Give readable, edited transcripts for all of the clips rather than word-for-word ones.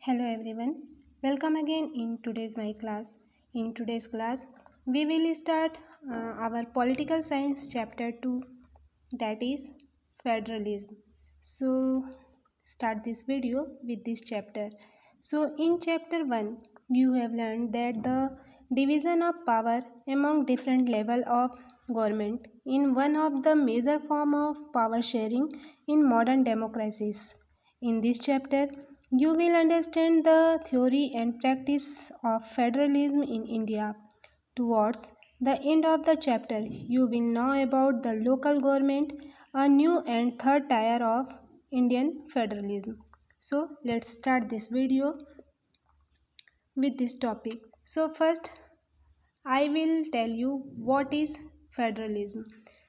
Hello everyone, welcome again in today's my class. In today's class, we will start our political science chapter 2, that is federalism. So start this video with this chapter. So in chapter 1, you have learned that the division of power among different level of government in one of the major form of power sharing in modern democracies. In this chapter, you will understand the theory and practice of federalism in India. Towards the end of the chapter, you will know about the local government, a new and third tier of Indian federalism. So, let's start this video with this topic. So, first, I will tell you what is federalism.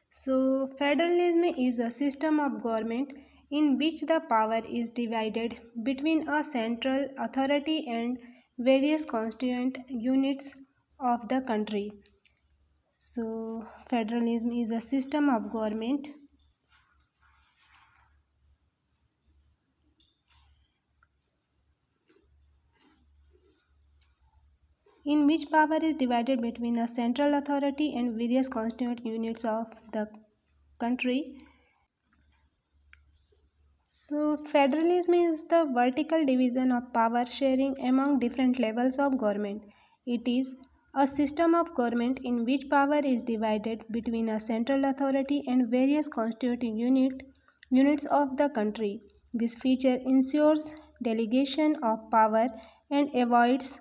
So, federalism is a system of government in which the power is divided between a central authority and various constituent units of the country. So, federalism is a system of government in which power is divided between a central authority and various constituent units of the country. So, federalism is the vertical division of power sharing among different levels of government. It is a system of government in which power is divided between a central authority and various constituent units of the country. This feature ensures delegation of power and avoids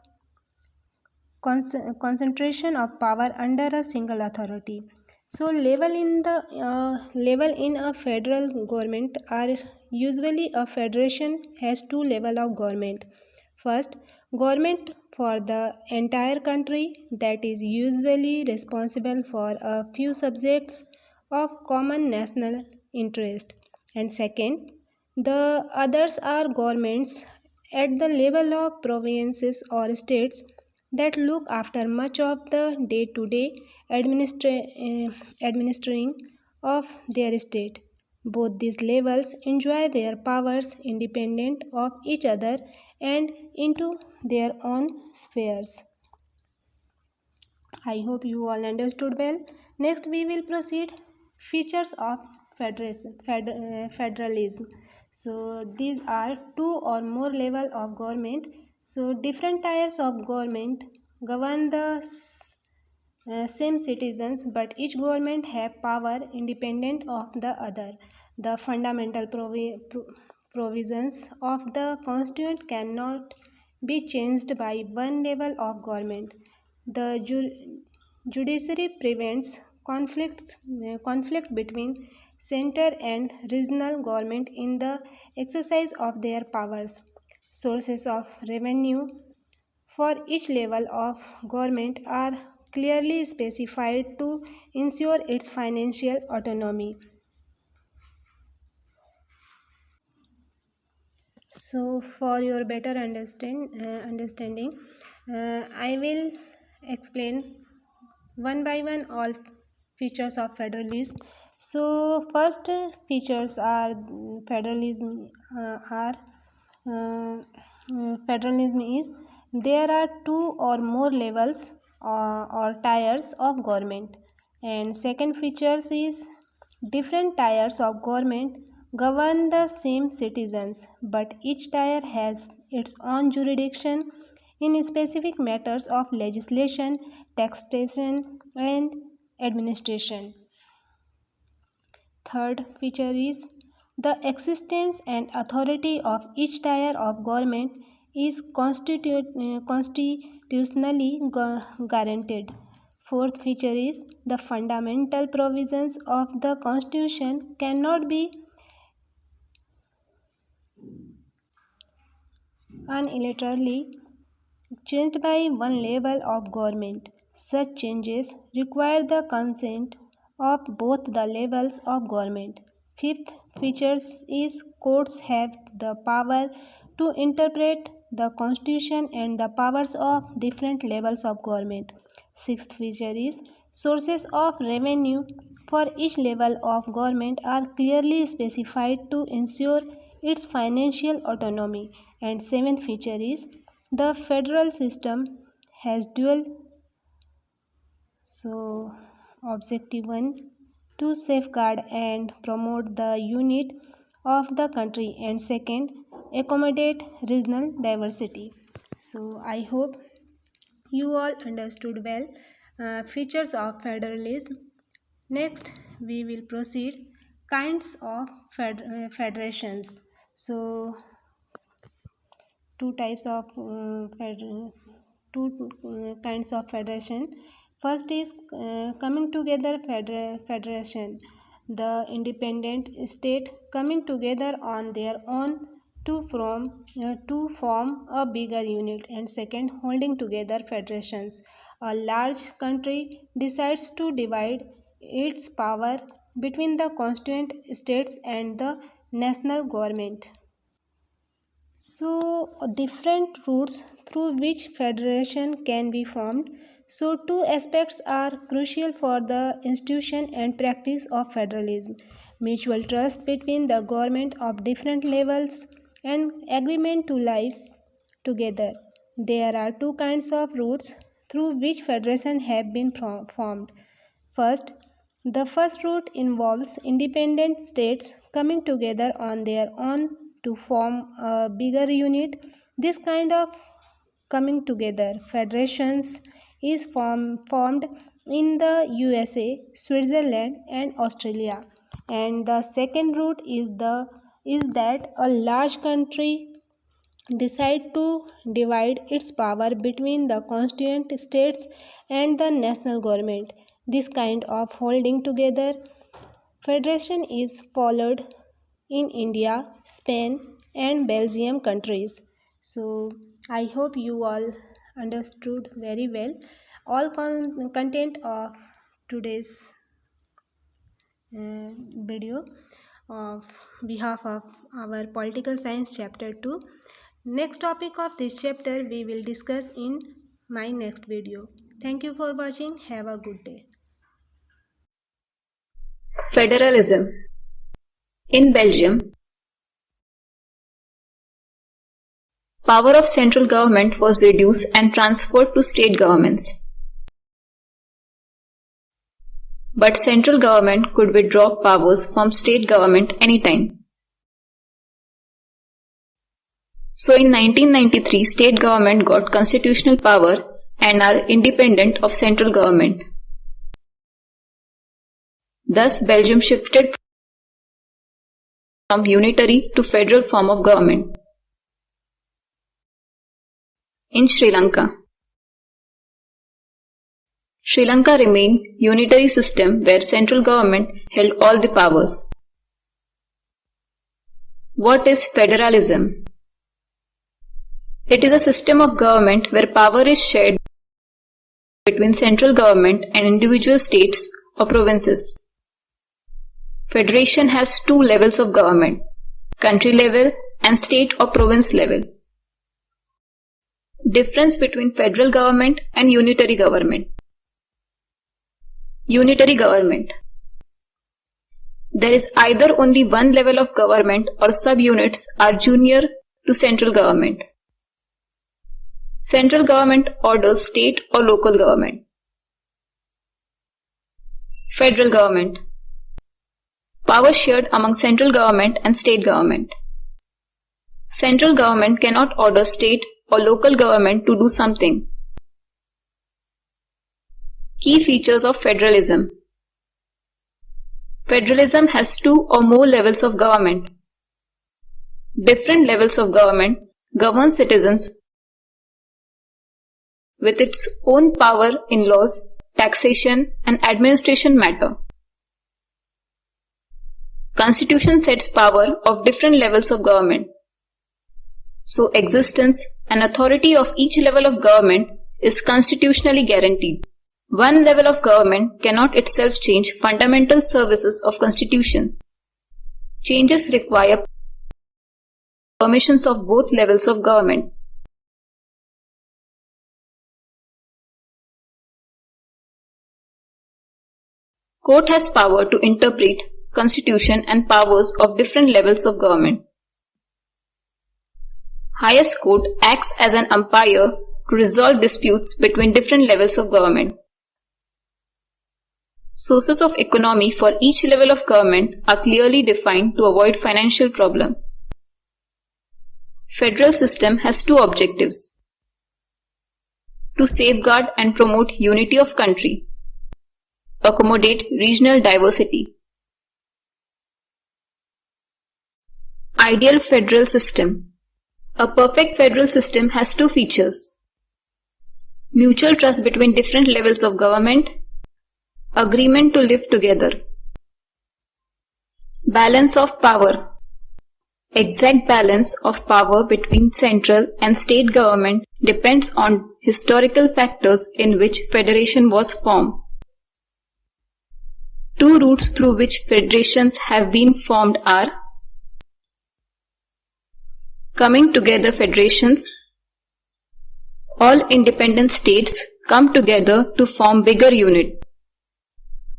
concentration of power under a single authority. So level in a federal government are usually a federation has two level of government. First, government for the entire country that is usually responsible for a few subjects of common national interest. And second, the others are governments at the level of provinces or states that look after much of the day-to-day administering of their state. Both these levels enjoy their powers independent of each other and into their own spheres. I hope you all understood well. Next, we will proceed features of federalism. So, these are two or more level of government. So, different tiers of government govern the same citizens, but each government have power independent of the other. The fundamental provisions of the constitution cannot be changed by one level of government. The judiciary prevents conflict between center and regional government in the exercise of their powers. Sources of revenue for each level of government are clearly specified to ensure its financial autonomy. So, for your better understanding, I will explain one by one all features of federalism. So, first features are federalism are federalism is there are two or more levels or tiers of government, and second features is different tiers of government govern the same citizens, but each tier has its own jurisdiction in specific matters of legislation, taxation, and administration. Third feature is the existence and authority of each tier of government is constitutionally guaranteed. Fourth feature is the fundamental provisions of the constitution cannot be unilaterally changed by one level of government. Such changes require the consent of both the levels of government. Fifth feature is courts have the power to interpret the constitution and the powers of different levels of government. Sixth feature is sources of revenue for each level of government are clearly specified to ensure its financial autonomy. And seventh feature is the federal system has dual objective: one, to safeguard and promote the unity of the country, and second, accommodate regional diversity. So I hope you all understood well features of federalism. Next, we will proceed kinds of federations. So two types of two kinds of federation. First is coming together federation, the independent state coming together on their own to form a bigger unit. And second, holding together federations, a large country decides to divide its power between the constituent states and the national government. So, different routes through which federation can be formed. So, two aspects are crucial for the institution and practice of federalism: mutual trust between the government of different levels and agreement to live together. There are two kinds of routes through which federation have been formed. First, the first route involves independent states coming together on their own to form a bigger unit. This kind of coming together federations is formed in the USA, Switzerland, and Australia. And the second route is that a large country decide to divide its power between the constituent states and the national government. This kind of holding together federation is followed in India, Spain, and Belgium countries. So I hope you all understood very well all content of today's video of behalf of our political science chapter 2. Next topic of this chapter we will discuss in my next video. Thank you for watching. Have a good day. Federalism. In Belgium, power of central government was reduced and transferred to state governments. But central government could withdraw powers from state government anytime. So in 1993, state government got constitutional power and are independent of central government. Thus, Belgium shifted from unitary to federal form of government. In Sri Lanka, Sri Lanka remained unitary system where central government held all the powers. What is federalism? It is a system of government where power is shared between central government and individual states or provinces. Federation has two levels of government: country level and state or province level. Difference between federal government and unitary government. Unitary government. There is either only one level of government or subunits are junior to central government. Central government orders state or local government. Federal government. Power shared among central government and state government. Central government cannot order state or local government to do something. Key features of federalism. Federalism has two or more levels of government. Different levels of government govern citizens with its own power in laws, taxation, and administration matter. Constitution sets power of different levels of government. So existence and authority of each level of government is constitutionally guaranteed. One level of government cannot itself change fundamental services of constitution. Changes require permissions of both levels of government. Court has power to interpret constitution and powers of different levels of government. highest court acts as an umpire to resolve disputes between different levels of government. Sources of economy for each level of government are clearly defined to avoid financial problem. Federal system has two objectives: to safeguard and promote unity of country, accommodate regional diversity. Ideal federal system. A perfect federal system has two features: mutual trust between different levels of government, agreement to live together. Balance of power. Exact balance of power between central and state government depends on historical factors in which federation was formed. Two routes through which federations have been formed are coming together federations. All independent states come together to form bigger unit.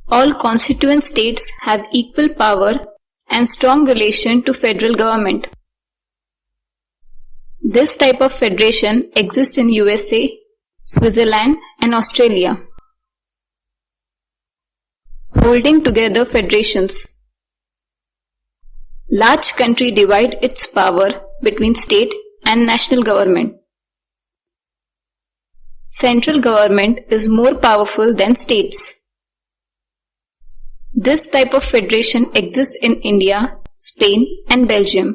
All constituent states have equal power and strong relation to federal government. This type of federation exists in USA, Switzerland and Australia. Holding together federations. Large country divide its power between state and national government. Central government is more powerful than states. This type of federation exists in India, Spain and Belgium.